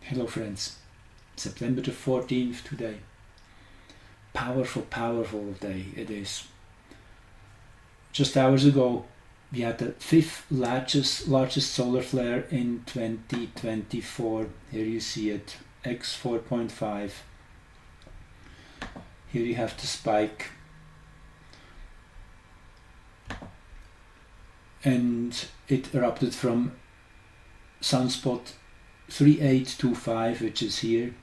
Hello friends, September the 14th today. Powerful, powerful day it is. Just hours ago we had the 5th largest solar flare in 2024. Here you see it, X4.5. Here you have the spike. And it erupted from sunspot 3825, which is here.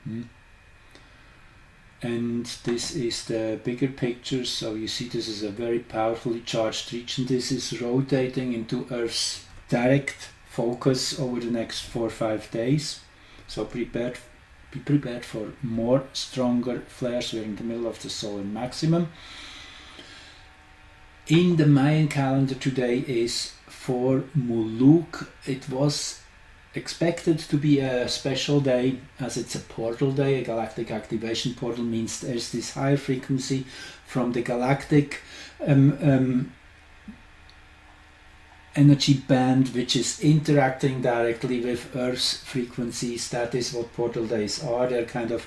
And this is the bigger picture, so you see this is a very powerfully charged region. This is rotating into Earth's direct focus over the next 4 or 5 days. So be prepared for more stronger flares. We're in the middle of the solar maximum. In the Mayan calendar today is for Muluk. It was expected to be a special day as it's a portal day. A galactic activation portal means there's this higher frequency from the galactic energy band which is interacting directly with Earth's frequencies. That is what portal days are. They're kind of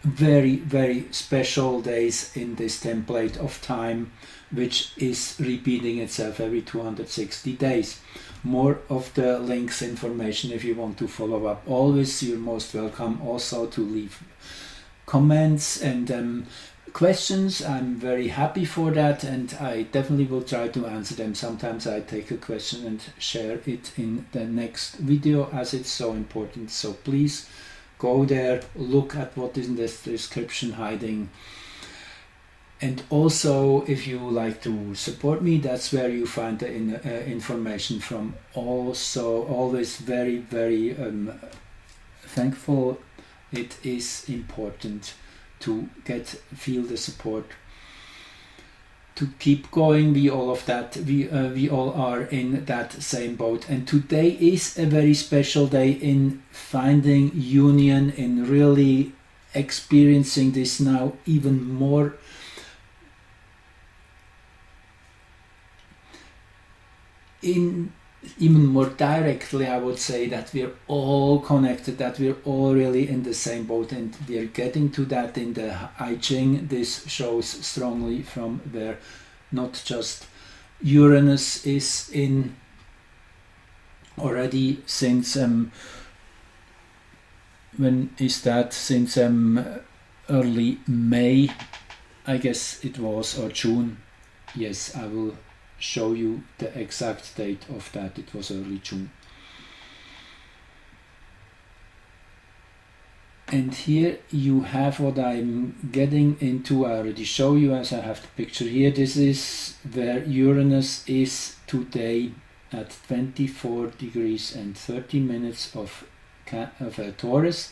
very, very special days in this template of time, which is repeating itself every 260 days. More of the links, information if you want to follow up. Always you're most welcome also to leave comments and questions. I'm very happy for that, and I definitely will try to answer them. Sometimes I take a question and share it in the next video as it's so important. So please go there, look at what is in this description hiding. And also, if you like to support me, that's where you find the information from. Also, always very, very thankful. It is important to feel the support, to keep going. We all are in that same boat. And today is a very special day in finding union, in really experiencing this now even more. Even more directly, I would say that we're all connected, that we're all really in the same boat, and we're getting to that in the I Ching. This shows strongly from where not just Uranus is in already since when is that? Since early May, I guess it was, or June. Yes, I will show you the exact date of that. It was early June. And here you have what I'm getting into. I already show you as I have the picture here. This is where Uranus is today at 24 degrees and 30 minutes of Taurus,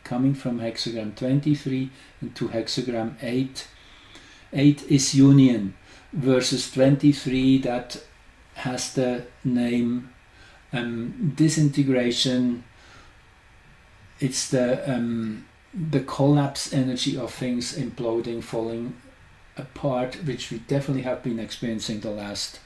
coming from hexagram 23 into hexagram 8. 8 is union, versus 23 that has the name disintegration. It's the collapse energy of things imploding, falling apart, which we definitely have been experiencing the last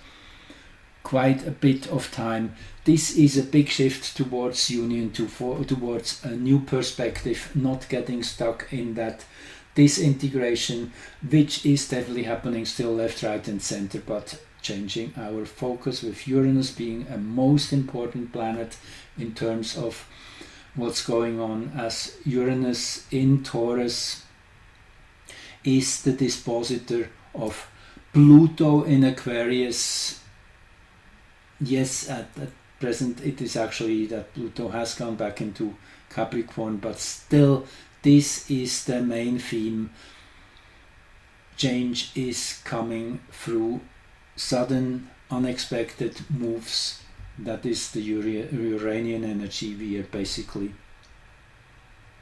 quite a bit of time. This is a big shift towards union, towards a new perspective, not getting stuck in that disintegration, which is definitely happening still left, right and center, but changing our focus, with Uranus being a most important planet in terms of what's going on, as Uranus in Taurus is the dispositor of Pluto in Aquarius. Yes, at present it is actually that Pluto has gone back into Capricorn, but still this is the main theme. Change is coming through sudden, unexpected moves. That is the Uranian energy we are basically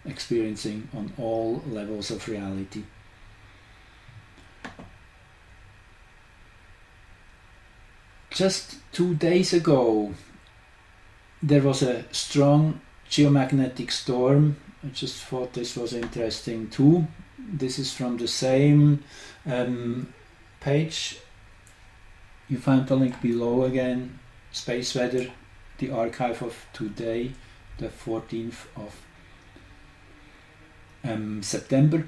experiencing on all levels of reality. Just 2 days ago, there was a strong geomagnetic storm. I just thought this was interesting too. This is from the same page. You find the link below again. Space weather, the archive of today. the 14th of September.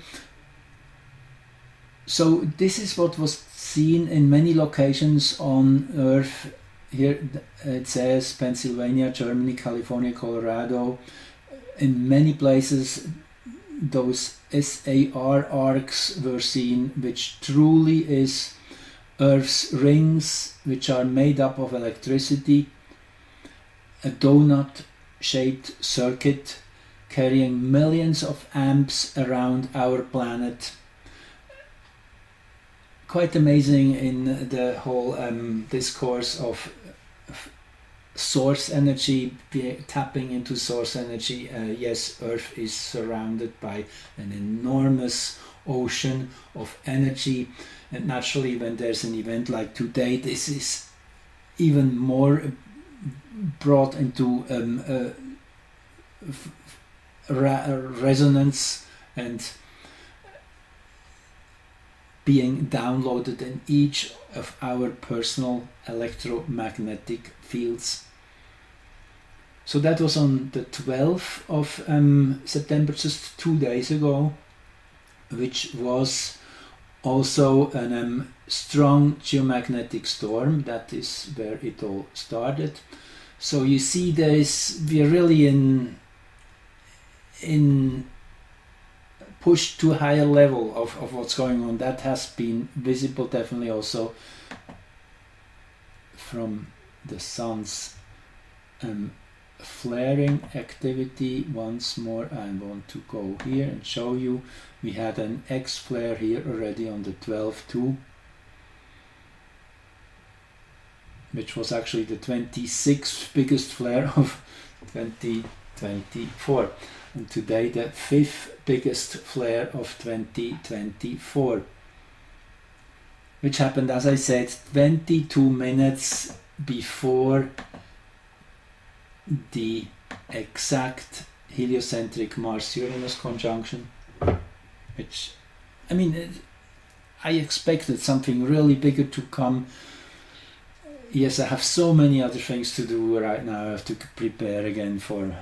So this is what was seen in many locations on Earth. Here it says Pennsylvania, Germany, California, Colorado. In many places those SAR arcs were seen, which truly is Earth's rings, which are made up of electricity, a donut-shaped circuit carrying millions of amps around our planet. Quite amazing in the whole discourse of source energy, tapping into source energy. Yes, Earth is surrounded by an enormous ocean of energy, and naturally when there's an event like today, this is even more brought into resonance and being downloaded in each of our personal electromagnetic fields. So that was on the 12th of September, just 2 days ago, which was also a strong geomagnetic storm. That is where it all started. So you see we are really in pushed to a higher level of what's going on. That has been visible definitely also from the sun's flaring activity. Once more I want to go here and show you. We had an X flare here already on the 12th too, which was actually the 26th biggest flare of 2024. And today the 5th biggest flare of 2024, which happened, as I said, 22 minutes before the exact heliocentric Mars-Uranus conjunction, which, I mean, I expected something really bigger to come. Yes, I have so many other things to do right now. I have to prepare again for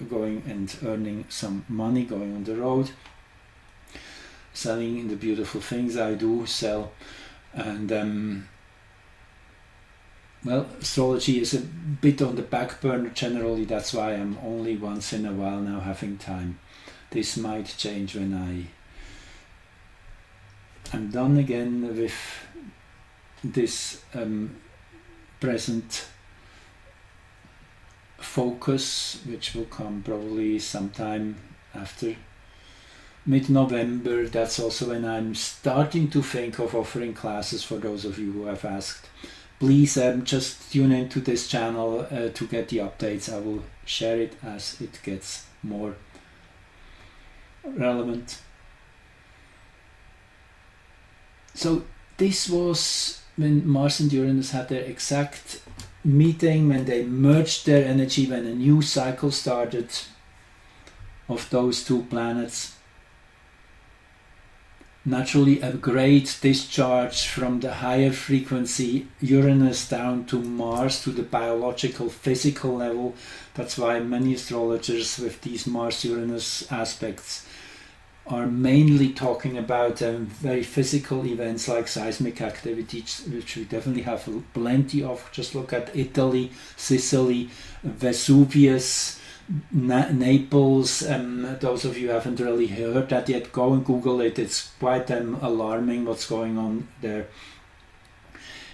going and earning some money, going on the road, selling the beautiful things I do sell, and well, astrology is a bit on the back burner generally. That's why I'm only once in a while now having time. This might change when I'm done again with this present focus, which will come probably sometime after mid-November. That's also when I'm starting to think of offering classes for those of you who have asked. Please just tune into this channel to get the updates. I will share it as it gets more relevant. So this was when Mars and Uranus had their exact meeting, when they merged their energy, when a new cycle started of those two planets. Naturally, a great discharge from the higher frequency Uranus down to Mars, to the biological, physical level. That's why many astrologers with these Mars-Uranus aspects are mainly talking about very physical events like seismic activities, which we definitely have plenty of. Just look at Italy, Sicily, Vesuvius, Naples. Those of you who haven't really heard that yet, go and Google it. It's quite alarming what's going on there.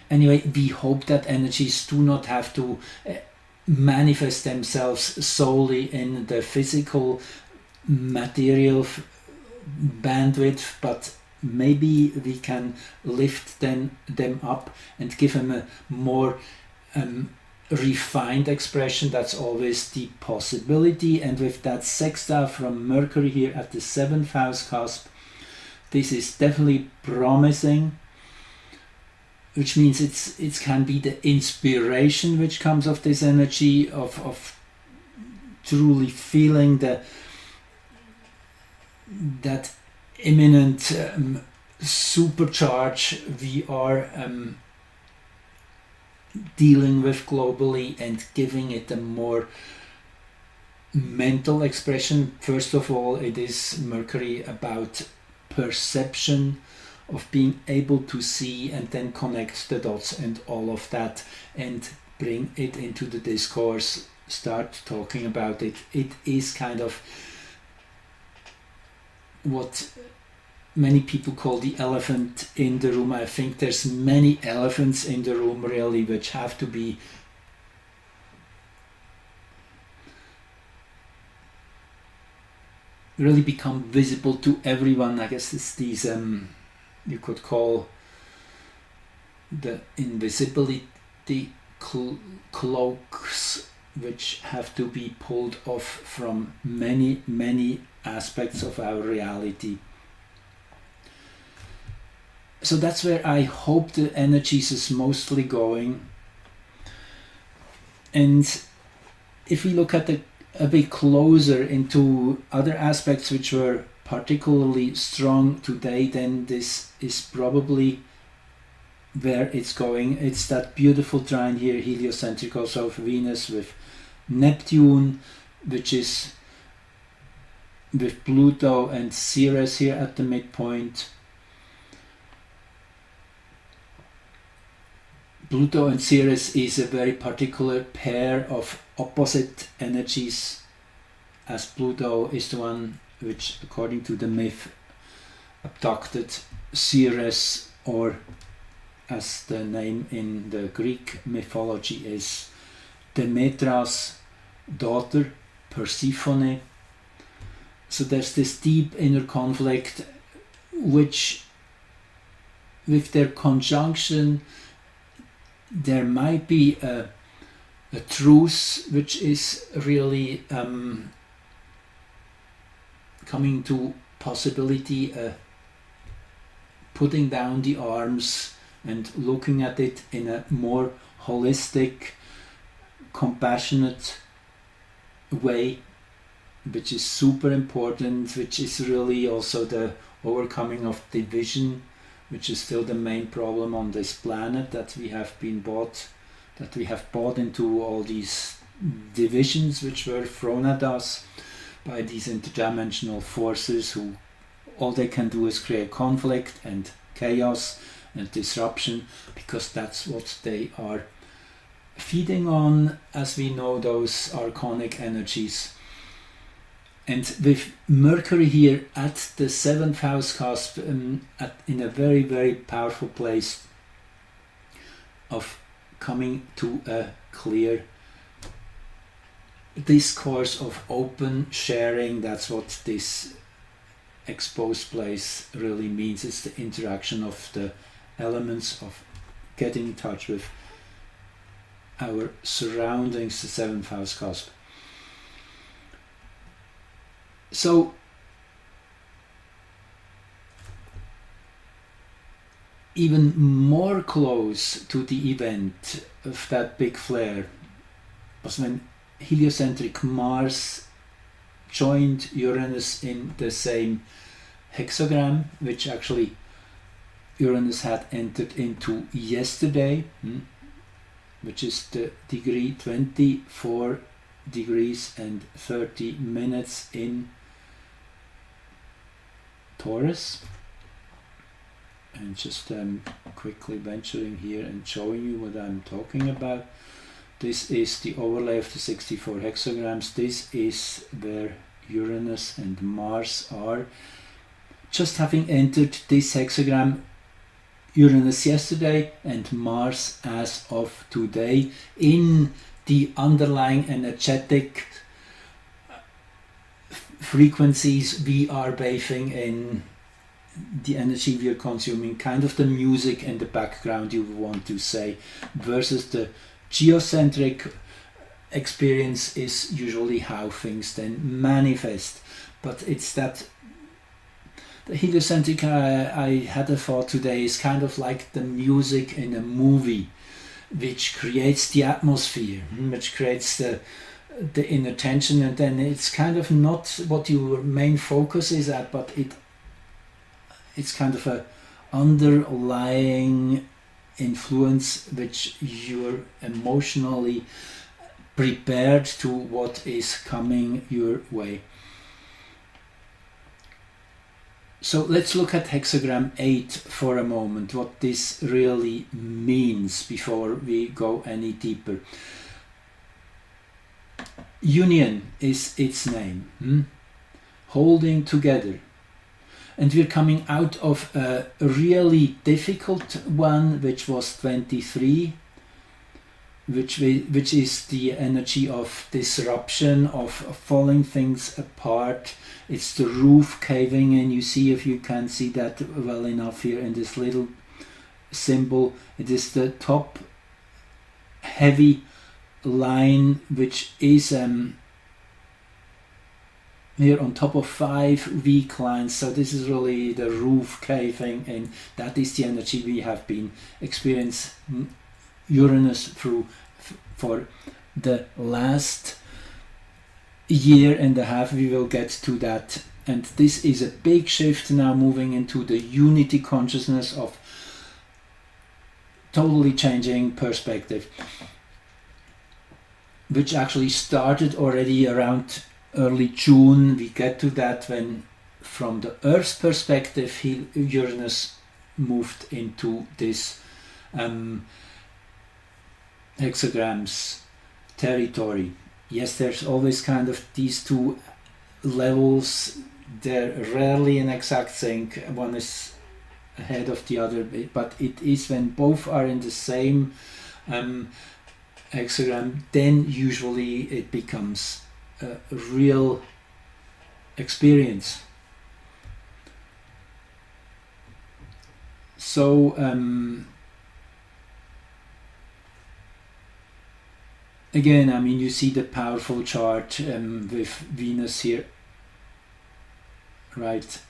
Anyway, we hope that energies do not have to manifest themselves solely in the physical material bandwidth, but maybe we can lift them up and give them a more refined expression. That's always the possibility. And with that sextile from Mercury here at the 7th house cusp, this is definitely promising, which means it can be the inspiration which comes of this energy of truly feeling that imminent supercharge we are dealing with globally, and giving it a more mental expression. First of all, it is Mercury about perception, of being able to see and then connect the dots and all of that, and bring it into the discourse, start talking about it. It is kind of what many people call the elephant in the room. I think there's many elephants in the room really, which have to be really become visible to everyone. I guess it's these you could call the invisibility cloaks, which have to be pulled off from many aspects of our reality. So that's where I hope the energies is mostly going. And if we look at a bit closer into other aspects which were particularly strong today, then this is probably where it's going. It's that beautiful trine here, heliocentric also of Venus with Neptune, which is with Pluto and Ceres here at the midpoint. Pluto and Ceres is a very particular pair of opposite energies, as Pluto is the one which, according to the myth, abducted Ceres, or as the name in the Greek mythology is, Demetra's daughter, Persephone. So there's this deep inner conflict, which with their conjunction there might be a truce which is really coming to possibility, putting down the arms and looking at it in a more holistic, compassionate way, which is super important, which is really also the overcoming of division, which is still the main problem on this planet, that we have bought into all these divisions which were thrown at us by these interdimensional forces, who all they can do is create conflict and chaos and disruption, because that's what they are feeding on, as we know, those archonic energies. And with Mercury here at the 7th house cusp, in a very powerful place of coming to a clear discourse of open sharing. That's what this exposed place really means. It's the interaction of the elements, of getting in touch with our surroundings, the 7th house cusp. So even more close to the event of that big flare was when heliocentric Mars joined Uranus in the same hexagram, which actually Uranus had entered into yesterday, which is the degree 24 degrees and 30 minutes in Taurus. And just quickly venturing here and showing you what I'm talking about. This is the overlay of the 64 hexagrams. This is where Uranus and Mars are. Just having entered this hexagram, Uranus yesterday and Mars as of today, in the underlying energetic frequencies we are bathing in, the energy we are consuming, kind of the music in the background, you want to say, versus the geocentric experience is usually how things then manifest. But it's that the heliocentric, I had a thought today, is kind of like the music in a movie, which creates the atmosphere, which creates the inner tension, and then it's kind of not what your main focus is at, but it's kind of a underlying influence which you're emotionally prepared to what is coming your way. So let's look at hexagram 8 for a moment, what this really means before we go any deeper. Union is its name, holding together. And we're coming out of a really difficult one, which was 23, which is the energy of disruption, of falling things apart. It's the roof caving in. You see, if you can see that well enough here in this little symbol, it is the top heavy line, which is here on top of 5 weak lines. So this is really the roof caving in. That is the energy we have been experiencing Uranus through for the last year and a half. We will get to that, and this is a big shift now, moving into the unity consciousness of totally changing perspective, which actually started already around early June. We get to that when, from the Earth's perspective, Uranus moved into this hexagrams territory. Yes, there's always kind of these two levels. They're rarely in exact sync. One is ahead of the other, but it is when both are in the same hexagram, then usually it becomes a real experience. So again, I mean, you see the powerful chart with Venus here, right?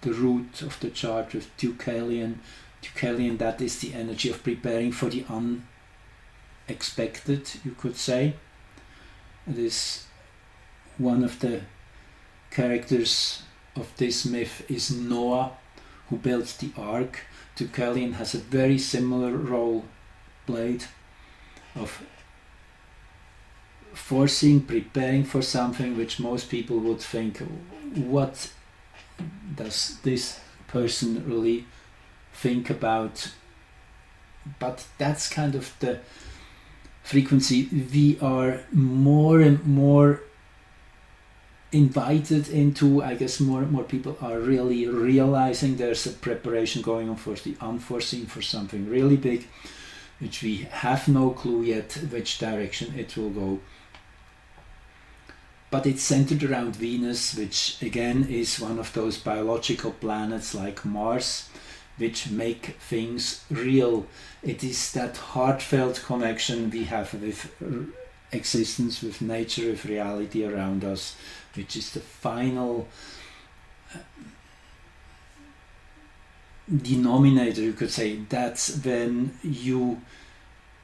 The root of the chart with Deucalion. Deucalion, that is the energy of preparing for the unexpected, you could say. It is one of the characters of this myth is Noah, who built the ark. Deucalion has a very similar role played of forcing, preparing for something which most people would think, what does this person really think about? But that's kind of the frequency. We are more and more invited into, I guess more and more people are really realizing there's a preparation going on for the unforeseen, for something really big, which we have no clue yet which direction it will go. But it's centered around Venus, which again is one of those biological planets like Mars, which make things real. It is that heartfelt connection we have with existence, with nature, with reality around us, which is the final denominator, you could say. That's when you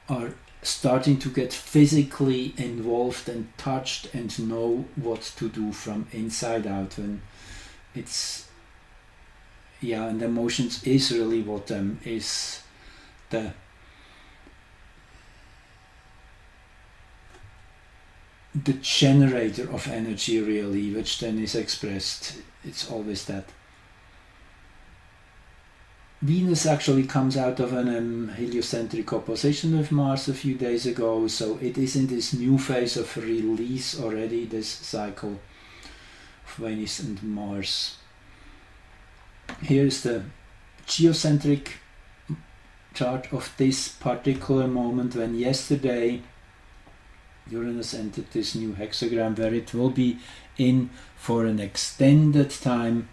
are starting to get physically involved and touched and know what to do from inside out. When it's, yeah, and emotions is really what is the generator of energy, really, which then is expressed. It's always that. Venus actually comes out of an heliocentric opposition with Mars a few days ago, so it is in this new phase of release already, this cycle of Venus and Mars. Here's the geocentric chart of this particular moment, when yesterday Uranus entered this new hexagram, where it will be in for an extended time,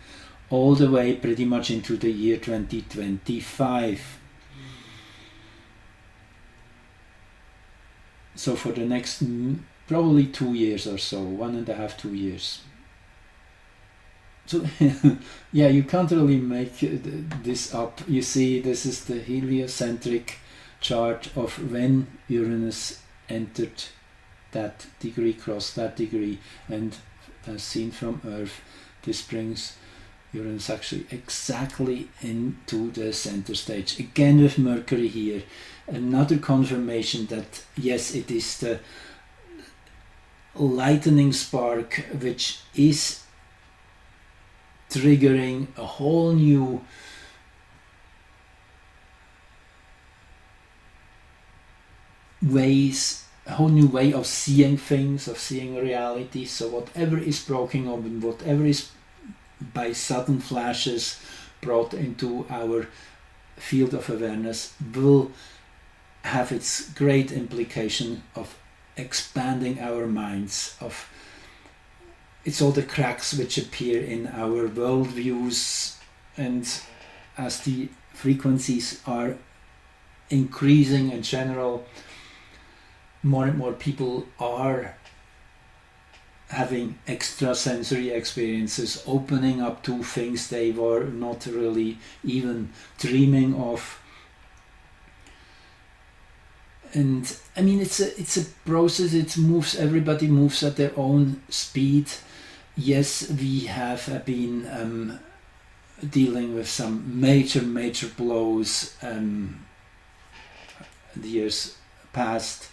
all the way pretty much into the year 2025. So for the next probably 2 years or so, 1.5, 2 years. So yeah, you can't really make this up. You see, this is the heliocentric chart of when Uranus entered that degree, crossed that degree, and as seen from Earth, this brings Uranus actually exactly into the center stage. Again with Mercury here. Another confirmation that yes, it is the lightning spark which is triggering a whole new a whole new way of seeing things, of seeing reality. So whatever is broken open, whatever is by sudden flashes brought into our field of awareness, will have its great implication of expanding our minds, of it's all the cracks which appear in our worldviews, and as the frequencies are increasing in general, more and more people are having extrasensory experiences, opening up to things they were not really even dreaming of. And I mean, it's a process. Everybody moves at their own speed. Yes, we have been dealing with some major blows the years past.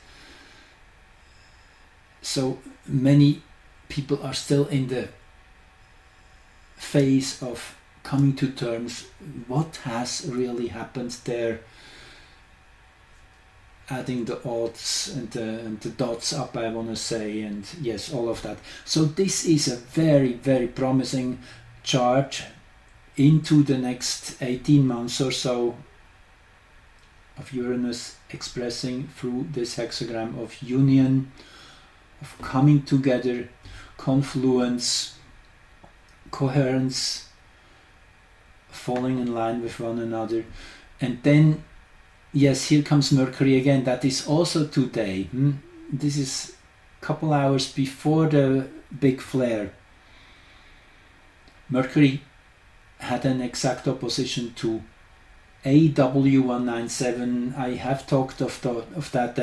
So many people are still in the phase of coming to terms what has really happened there, adding the odds and the dots up, I want to say, and yes, all of that. So this is a very promising chart into the next 18 months or so of Uranus expressing through this hexagram of union, of coming together, confluence, coherence, falling in line with one another. And then, yes, here comes Mercury again. That is also today. This is a couple hours before the big flare. Mercury had an exact opposition to AW197. I have talked of that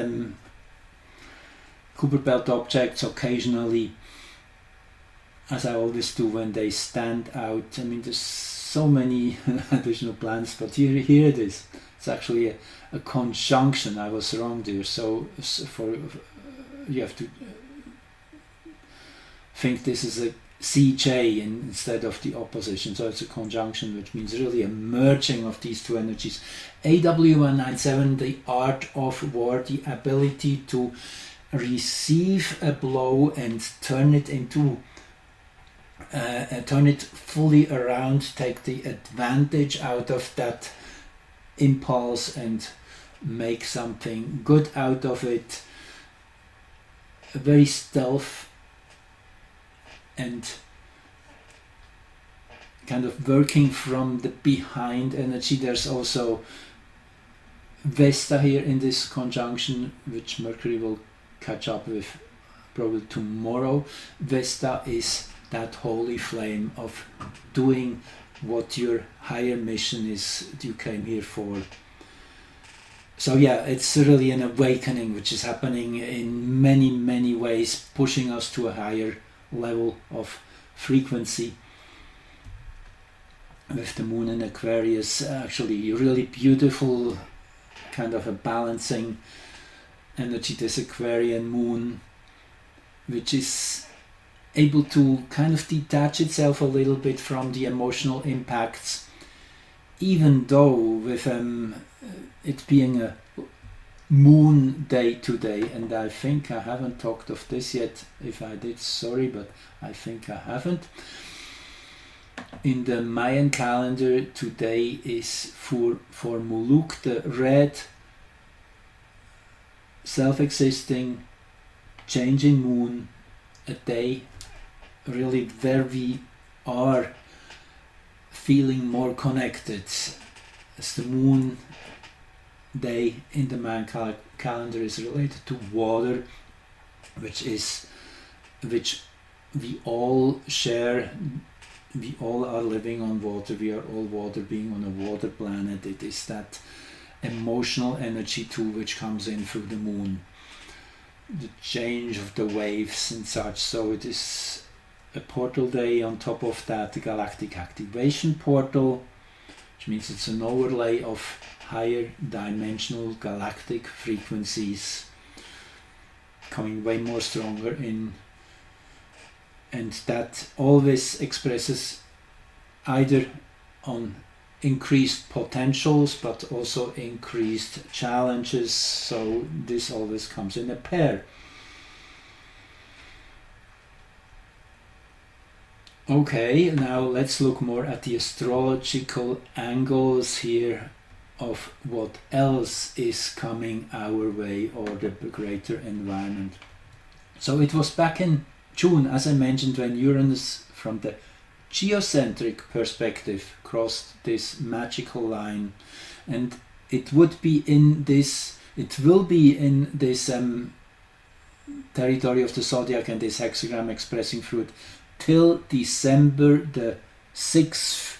Kuiper belt objects occasionally, as I always do when they stand out. I mean, there's so many additional planets, but here it is. It's actually a conjunction. I was wrong there. So you have to think this is a CJ instead of the opposition. So it's a conjunction, which means really a merging of these two energies. AW197, the art of war, the ability to receive a blow and turn it fully around, take the advantage out of that impulse and make something good out of it. A very stealth and kind of working from the behind energy. There's also Vesta here in this conjunction, which Mercury will catch up with probably tomorrow. Vesta is that holy flame of doing what your higher mission is you came here for. So yeah, it's really an awakening which is happening in many ways, pushing us to a higher level of frequency. With the moon in Aquarius, actually really beautiful kind of a balancing energy, this Aquarian moon, which is able to kind of detach itself a little bit from the emotional impacts, even though with it being a moon day today, and I think I haven't talked of this yet. If I did, sorry, but I think I haven't. In the Mayan calendar, today is for Muluk, the red, self-existing, changing moon, a day really where we are feeling more connected, as the moon day in the Mayan calendar is related to water, which we all share. We all are living on water. We are all water, being on a water planet. It is that emotional energy too which comes in through the moon, the change of the waves and such. So it is a portal day. On top of that, the galactic activation portal, which means it's an overlay of higher dimensional galactic frequencies coming way more stronger in, and that always expresses either on increased potentials but also increased challenges, so this always comes in a pair. Okay, now let's look more at the astrological angles here of what else is coming our way, or the greater environment. So it was back in June, as I mentioned, when Uranus, from the geocentric perspective, crossed this magical line, and it will be in this territory of the zodiac and this hexagram expressing through it till December the 6th,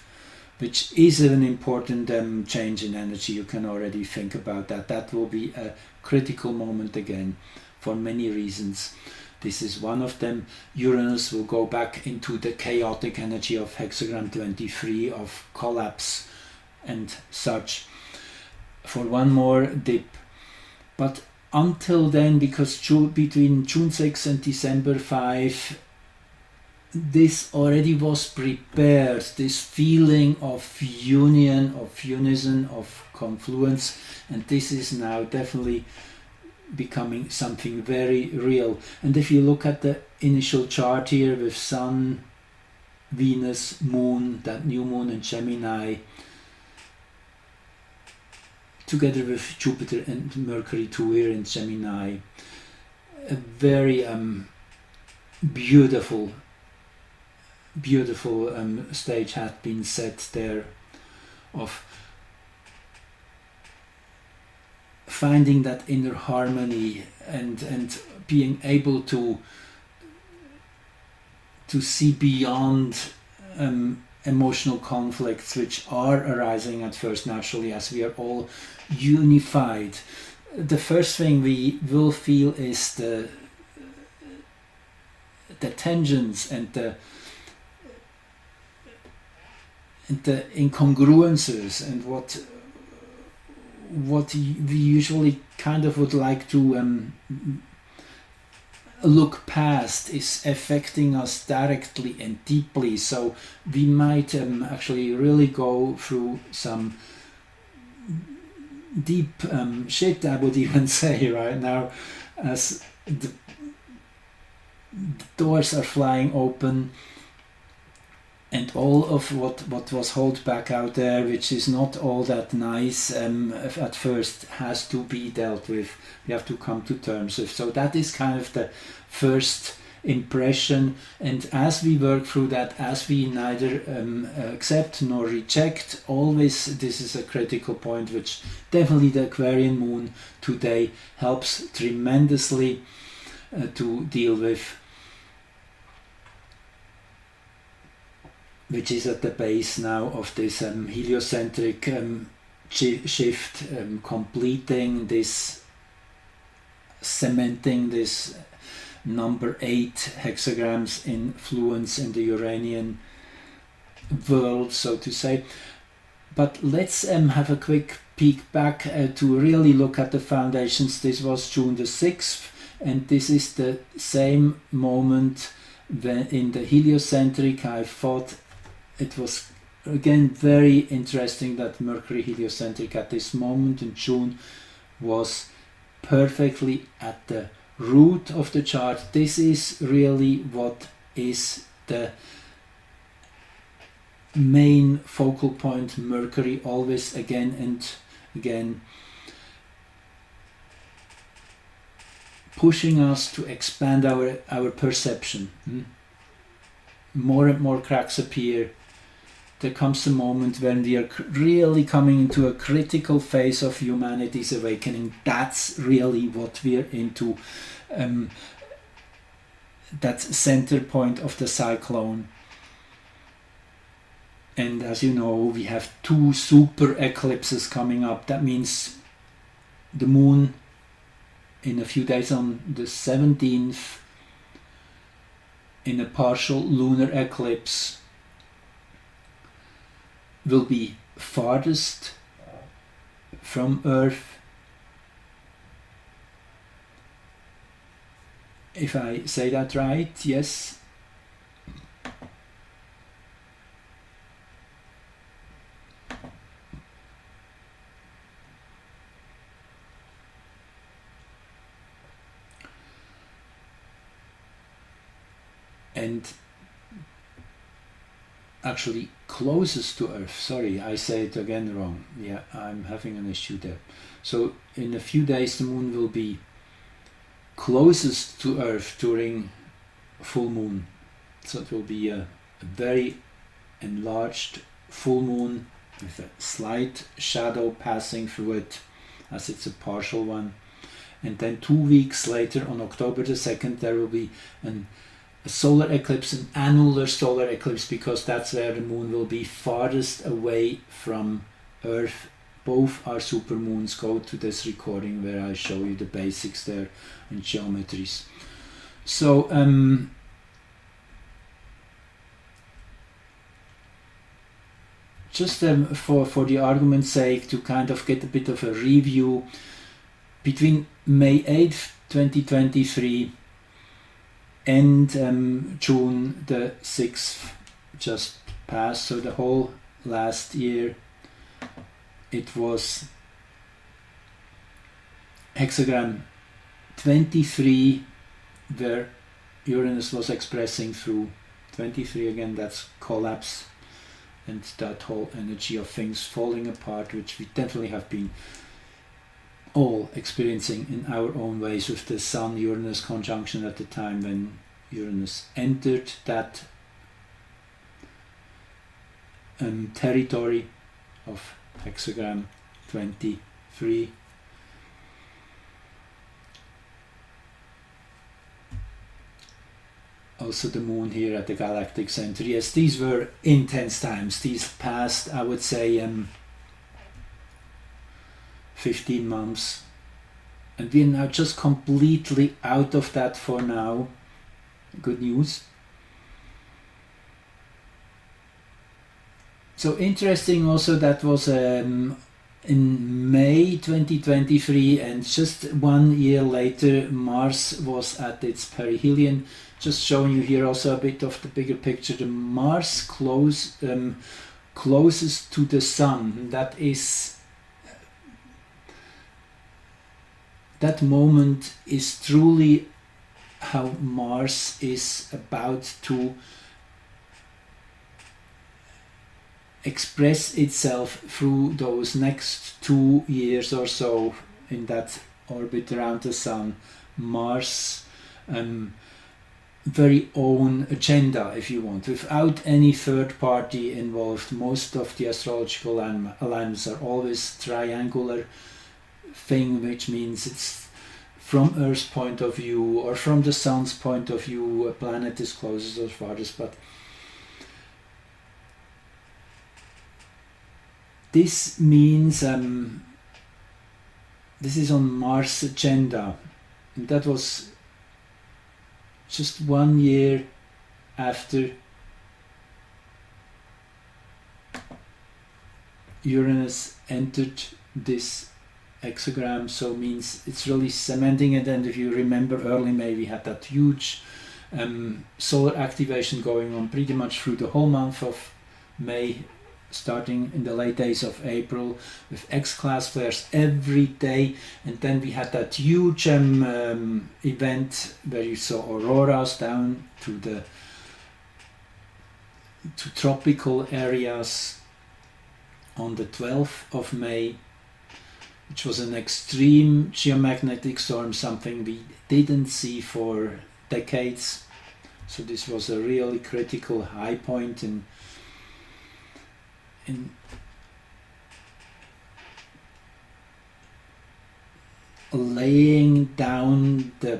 which is an important change in energy. You can already think about that. That will be a critical moment again for many reasons. This is one of them. Uranus will go back into the chaotic energy of hexagram 23, of collapse and such, for one more dip. But until then, because between June 6 and December 5, this already was prepared, this feeling of union, of unison, of confluence, and this is now definitely becoming something very real. And if you look at the initial chart here with Sun, Venus, Moon, that new moon in Gemini, together with Jupiter and Mercury too here in Gemini, a very beautiful stage had been set there of finding that inner harmony and being able to see beyond emotional conflicts which are arising at first naturally, as we are all unified. The first thing we will feel is the tensions and the incongruences, and what we usually kind of would like to look past is affecting us directly and deeply. So we might actually really go through some deep shit, I would even say, right now, as the doors are flying open, and all of what was held back out there, which is not all that nice at first, has to be dealt with. We have to come to terms with. So that is kind of the first impression. And as we work through that, as we neither accept nor reject, always this is a critical point, which definitely the Aquarian moon today helps tremendously to deal with, which is at the base now of this heliocentric shift, completing this, cementing this number 8 hexagrams influence in the Uranian world, so to say. But let's have a quick peek back to really look at the foundations. This was June the 6th, and this is the same moment when in the heliocentric. I thought it was again very interesting that Mercury heliocentric at this moment in June was perfectly at the root of the chart. This is really what is the main focal point. Mercury always again and again pushing us to expand our perception. More and more cracks appear. There comes a moment when we are really coming into a critical phase of humanity's awakening. That's really what we are into. That center point of the cyclone. And as you know, we have 2 super eclipses coming up. That means the moon in a few days on the 17th in a partial lunar eclipse will be farthest from Earth. If I say that right, yes. And actually closest to Earth. Sorry, I say it again wrong. Yeah, I'm having an issue there. So in a few days the moon will be closest to Earth during full moon. So it will be a very enlarged full moon with a slight shadow passing through it, as it's a partial one. And then 2 weeks later, on October the 2nd, there will be a solar eclipse, an annular solar eclipse, because that's where the moon will be farthest away from Earth. Both are supermoons. Go to this recording where I show you the basics there and geometries. So just for the argument's sake, to kind of get a bit of a review, between May 8th, 2023 and June the 6th just passed, so the whole last year, it was hexagram 23 where Uranus was expressing through 23 again. That's collapse and that whole energy of things falling apart, which we definitely have been all experiencing in our own ways with the Sun-Uranus conjunction at the time when Uranus entered that territory of hexagram 23. Also the moon here at the galactic center. Yes, these were intense times. These past, I would say, 15 months, and we're now just completely out of that for now. Good news. So interesting also, that was in May 2023, and just 1 year later Mars was at its perihelion. Just showing you here also a bit of the bigger picture. The Mars closest to the Sun, that is, that moment is truly how Mars is about to express itself through those next 2 years or so in that orbit around the Sun. Mars' very own agenda, if you want, without any third party involved. Most of the astrological alignments are always triangular thing, which means it's from Earth's point of view or from the Sun's point of view, a planet is closest or farthest. But this means this is on Mars' agenda, and that was just 1 year after Uranus entered this hexagram, so means it's really cementing it. And if you remember, early May we had that huge solar activation going on pretty much through the whole month of May, starting in the late days of April with X-class flares every day. And then we had that huge event where you saw auroras down to tropical areas on the 12th of May, which was an extreme geomagnetic storm, something we didn't see for decades. So this was a really critical high point in laying down the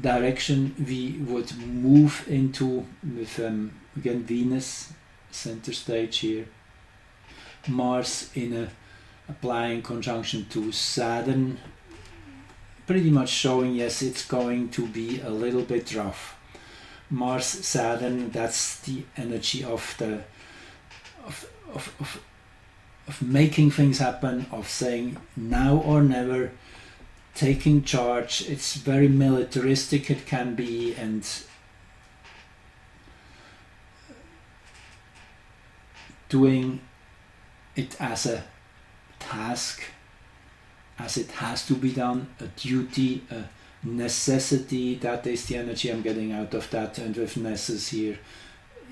direction we would move into with again Venus center stage here, Mars in applying conjunction to Saturn, pretty much showing, yes, it's going to be a little bit rough. Mars-Saturn, that's the energy of the of making things happen, of saying now or never, taking charge. It's very militaristic, it can be, and doing it as a task, as it has to be done, a duty, a necessity. That is the energy I'm getting out of that. And with Nessus here,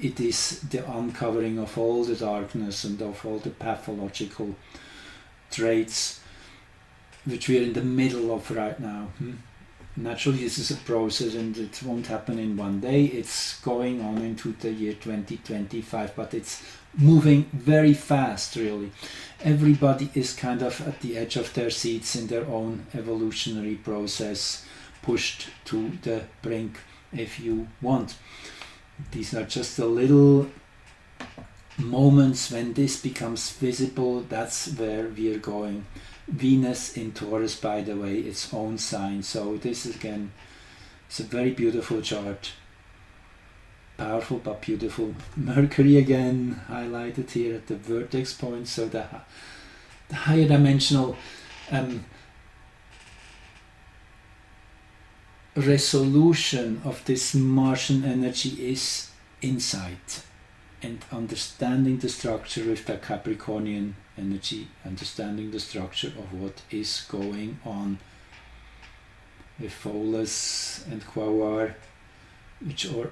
it is the uncovering of all the darkness and of all the pathological traits which we are in the middle of right now. Naturally, this is a process and it won't happen in one day. It's going on into the year 2025, but it's moving very fast, really. Everybody is kind of at the edge of their seats in their own evolutionary process, pushed to the brink, if you want. These are just the little moments when this becomes visible. That's where we are going. Venus in Taurus, by the way, its own sign. So this again is a very beautiful chart. Powerful but beautiful. Mercury again highlighted here at the vertex point. So the higher dimensional resolution of this Martian energy is insight and understanding the structure with the Capricornian energy, understanding the structure of what is going on with Pholus and Quaoar, which are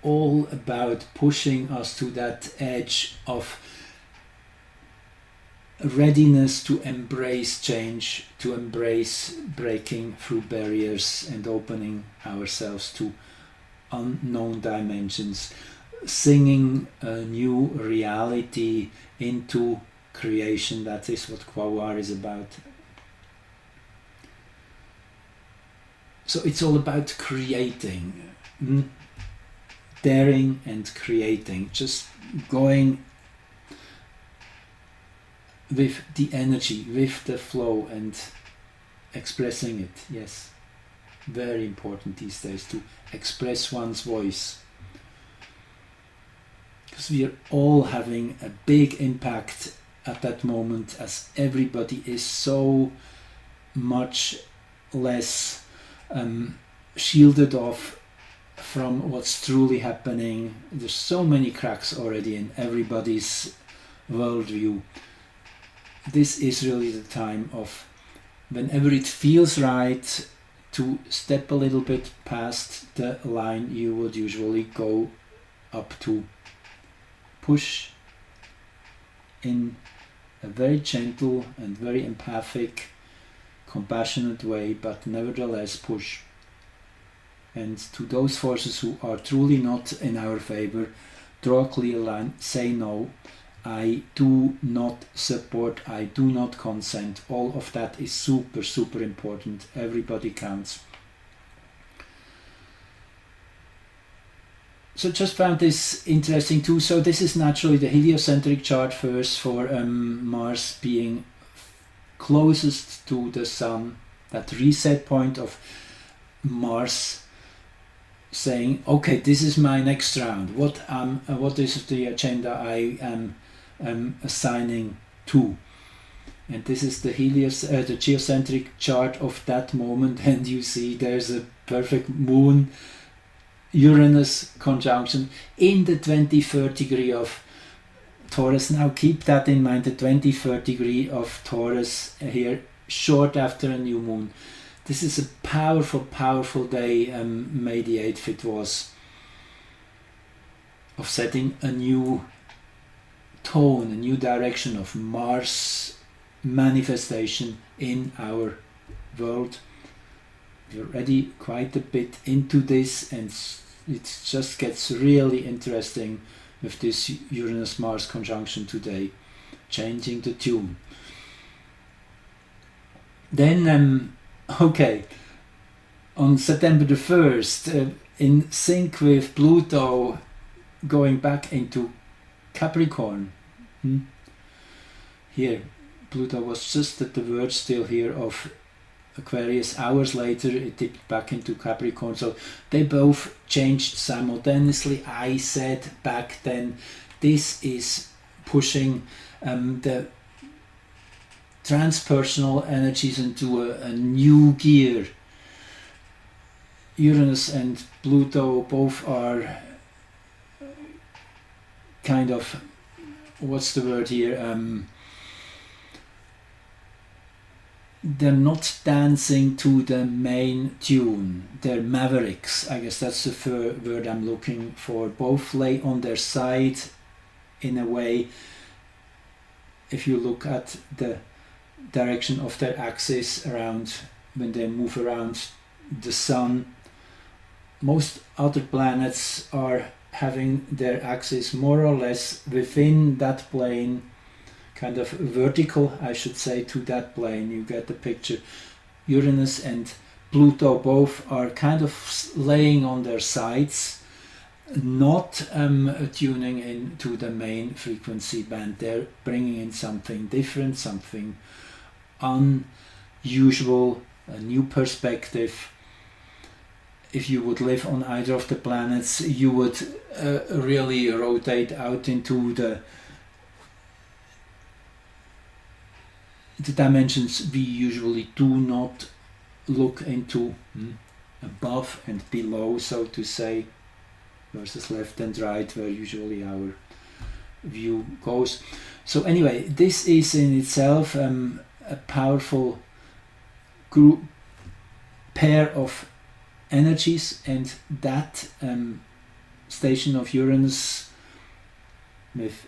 all about pushing us to that edge of readiness to embrace change, to embrace breaking through barriers and opening ourselves to unknown dimensions, singing a new reality into creation. That is what Quaoar is about. So it's all about creating, daring and creating, just going with the energy, with the flow and expressing it. Yes, very important these days to express one's voice, because we are all having a big impact at that moment, as everybody is so much less shielded off from what's truly happening. There's so many cracks already in everybody's worldview. This is really the time of, whenever it feels right, to step a little bit past the line you would usually go up to. Push in a very gentle and very empathic, compassionate way, but nevertheless push. And to those forces who are truly not in our favor, draw a clear line, say no. I do not support, I do not consent. All of that is super, super important. Everybody counts. So just found this interesting too. So this is naturally the heliocentric chart first, for Mars being closest to the Sun, that reset point of Mars saying, okay, this is my next round. What is the agenda I am assigning to? And this is the the geocentric chart of that moment, and you see there's a perfect moon Uranus conjunction in the 23rd degree of Taurus. Now keep that in mind, the 23rd degree of Taurus here, short after a new moon. This is a powerful, powerful day, May the 8th it was, of setting a new tone, a new direction of Mars manifestation in our world. We're already quite a bit into this, and it just gets really interesting with this Uranus-Mars conjunction today, changing the tune. Then, okay, on September the 1st, in sync with Pluto going back into Capricorn. Here, Pluto was just at the verge still here of Aquarius. Hours later it dipped back into Capricorn. So they both changed simultaneously. I said back then, this is pushing the transpersonal energies into a new gear. Uranus and Pluto both are kind of, what's the word here, they're not dancing to the main tune. They're mavericks, I guess that's the word I'm looking for. Both lay on their side in a way. If you look at the direction of their axis around, when they move around the sun, most other planets are having their axis more or less within that plane, kind of vertical, I should say, to that plane. You get the picture. Uranus and Pluto both are kind of laying on their sides, not tuning into the main frequency band. They're bringing in something different, something unusual, a new perspective. If you would live on either of the planets, you would really rotate out into the dimensions we usually do not look into, above and below, so to say, versus left and right, where usually our view goes. So anyway, this is in itself a powerful group pair of energies, and that station of Uranus with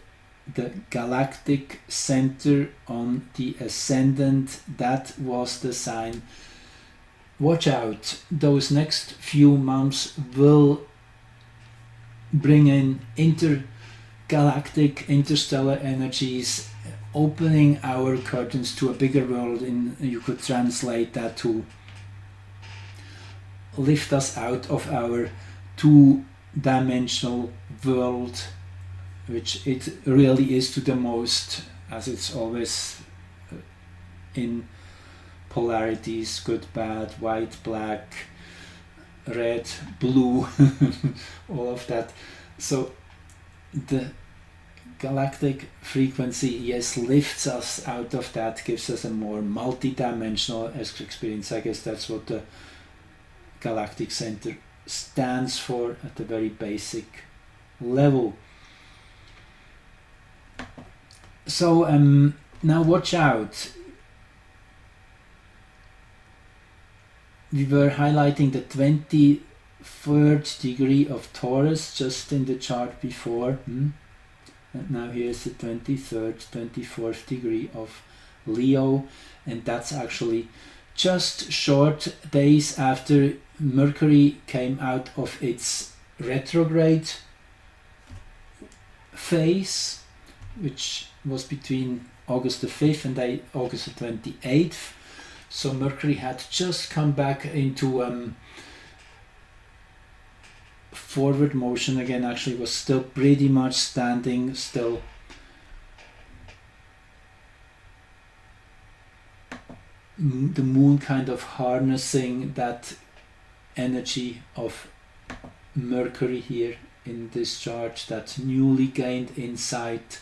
the galactic center on the ascendant, that was the sign. Watch out, those next few months will bring in intergalactic, interstellar energies, opening our curtains to a bigger world. You could translate that to lift us out of our two-dimensional world, which it really is to the most, as it's always in polarities, good, bad, white, black, red, blue, all of that. So the galactic frequency, yes, lifts us out of that, gives us a more multi-dimensional experience. I guess that's what the galactic center stands for at the very basic level. So now watch out. We were highlighting the 23rd degree of Taurus just in the chart before, and now here's the 23rd, 24th degree of Leo, and that's actually just short days after Mercury came out of its retrograde phase, which was between August the 5th and August the 28th. So Mercury had just come back into forward motion again. Actually was still pretty much standing still. The moon kind of harnessing that energy of Mercury here in this chart, that newly gained insight.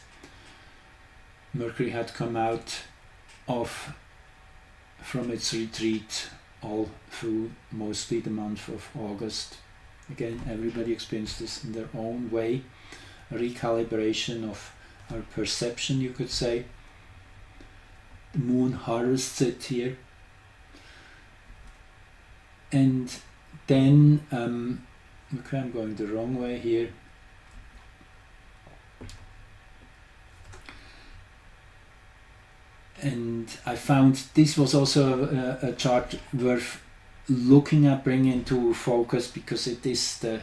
Mercury had come out from its retreat all through mostly the month of August. Again, everybody experienced this in their own way. A recalibration of our perception, you could say. The moon harvests it here. And then, okay, I'm going the wrong way here. And I found this was also a chart worth looking at, bringing into focus, because it is the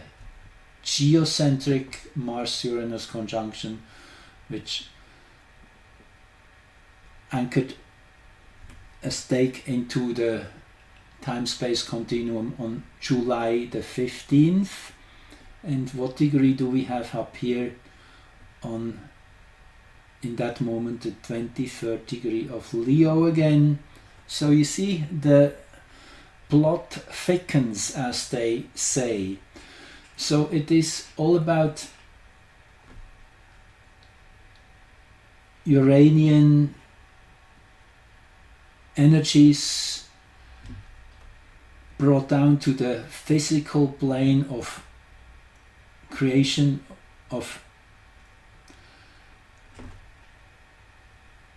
geocentric Mars-Uranus conjunction, which anchored a stake into the time-space continuum on July the 15th. And what degree do we have up here on, in that moment, the 23rd degree of Leo again? So you see the plot thickens, as they say. So it is all about Uranian energies brought down to the physical plane of creation, of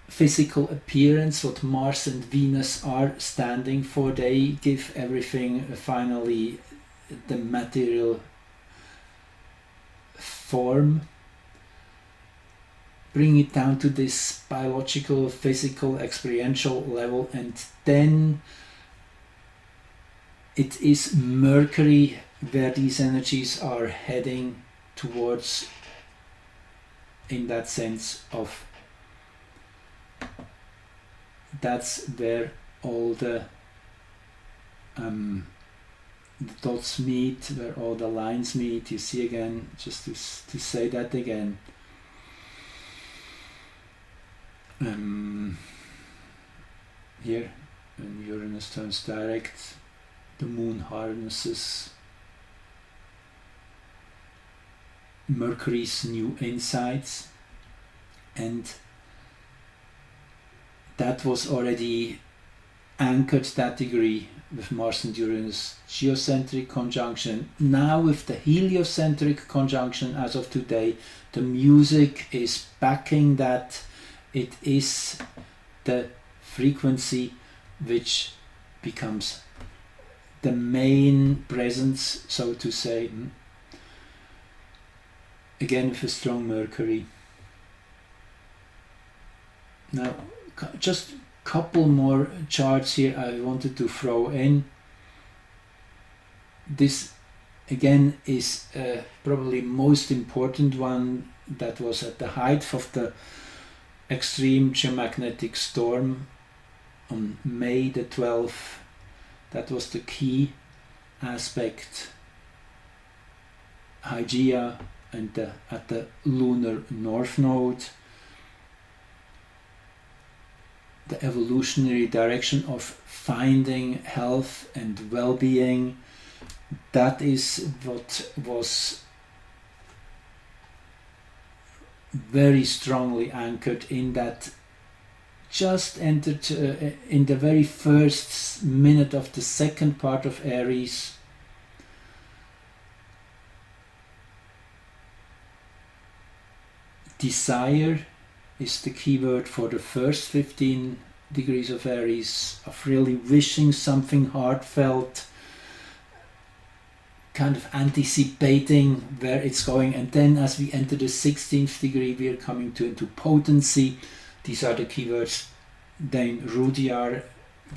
physical appearance, what Mars and Venus are standing for. They give everything finally the material form, bring it down to this biological, physical, experiential level, and then it is Mercury where these energies are heading towards, in that sense of, that's where all the dots meet, where all the lines meet. You see again, just to say that again. Here, when Uranus turns direct, the moon harnesses Mercury's new insights, and that was already anchored, that degree, with Mars and Uranus geocentric conjunction. Now with the heliocentric conjunction as of today, the music is backing that. It is the frequency which becomes the main presence, so to say. Again with a strong Mercury. Now just couple more charts here I wanted to throw in. This again is probably most important one, that was at the height of the extreme geomagnetic storm on May the 12th. That was the key aspect, Hygeia, and at the lunar north node. The evolutionary direction of finding health and well-being, that is what was very strongly anchored in that, just entered in the very first minute of the second part of Aries. Desire is the keyword for the first 15 degrees of Aries, of really wishing something heartfelt, kind of anticipating where it's going. And then as we enter the 16th degree, we are coming into potency. These are the keywords Dane Rudyard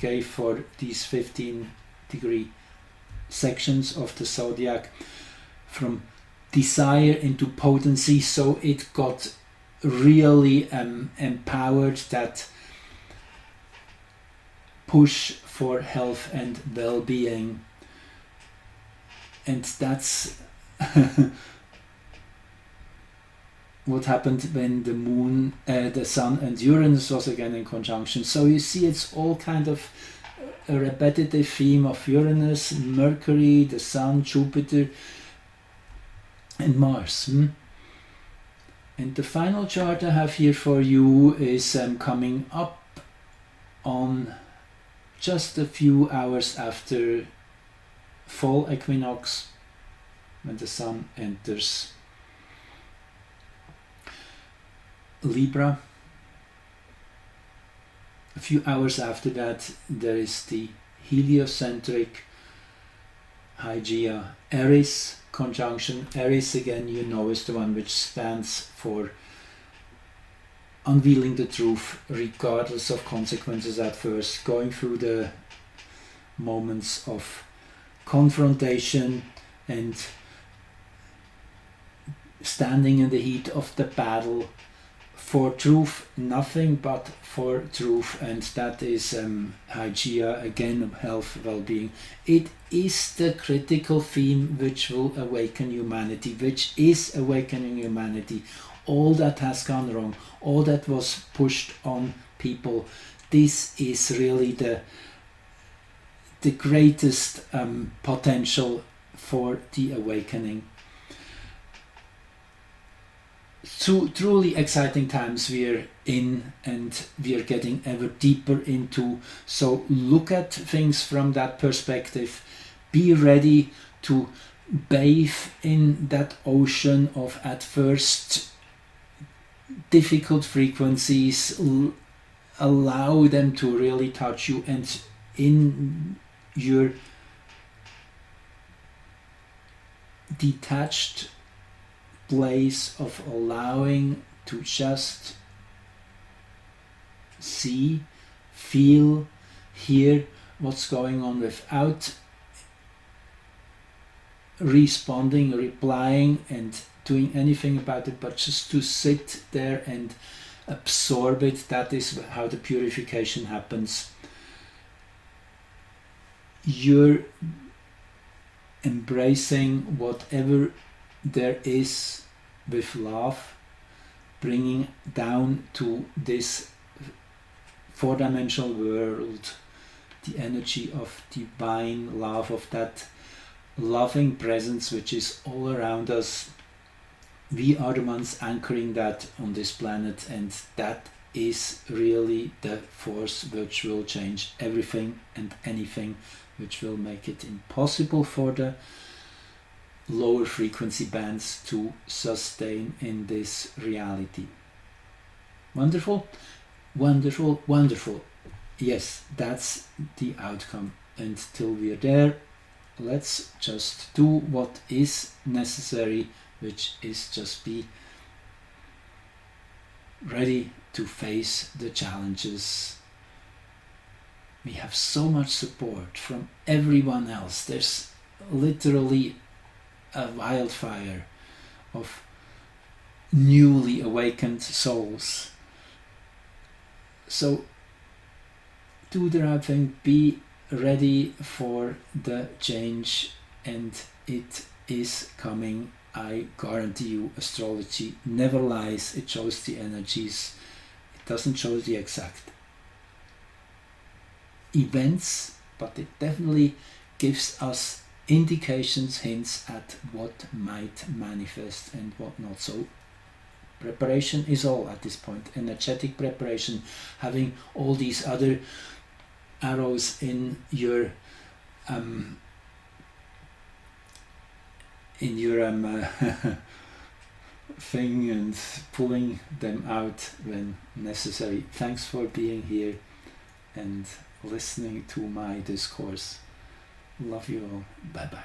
gave for these 15 degree sections of the zodiac, from desire into potency. So it got really empowered, that push for health and well-being. And that's what happened when the moon, the sun and Uranus was again in conjunction. So you see, it's all kind of a repetitive theme of Uranus, Mercury, the sun, Jupiter and Mars. And the final chart I have here for you is coming up on just a few hours after fall equinox, when the sun enters Libra. A few hours after that, there is the heliocentric Hygeia Eris conjunction. Eris, again, you know, is the one which stands for unveiling the truth regardless of consequences at first, going through the moments of confrontation and standing in the heat of the battle for truth, nothing but for truth. And that is Hygeia, again, health, well-being. It is the critical theme which will awaken humanity, which is awakening humanity. All that has gone wrong, all that was pushed on people, this is really the greatest potential for the awakening. Truly exciting times we're in, and we are getting ever deeper into. So look at things from that perspective. Be ready to bathe in that ocean of at first difficult frequencies. Allow them to really touch you, and in your detached place of allowing to just see, feel, hear what's going on without responding, replying and doing anything about it, but just to sit there and absorb it. That is how the purification happens. You're embracing whatever there is with love, bringing down to this four-dimensional world the energy of divine love, of that loving presence which is all around us. We are the ones anchoring that on this planet, and that is really the force which will change everything and anything, which will make it impossible for the lower frequency bands to sustain in this reality. Wonderful, wonderful, wonderful. Yes, that's the outcome. And till we're there, let's just do what is necessary, which is just be ready to face the challenges. We have so much support from everyone else. There's literally a wildfire of newly awakened souls. So do the right thing, be ready for the change, and it is coming. I guarantee you. Astrology never lies. It shows the energies. It doesn't show the exact events, but it definitely gives us indications, hints at what might manifest and what not. So preparation is all at this point. Energetic preparation, having all these other arrows in your thing and pulling them out when necessary. Thanks for being here and listening to my discourse. Love you all. Bye bye.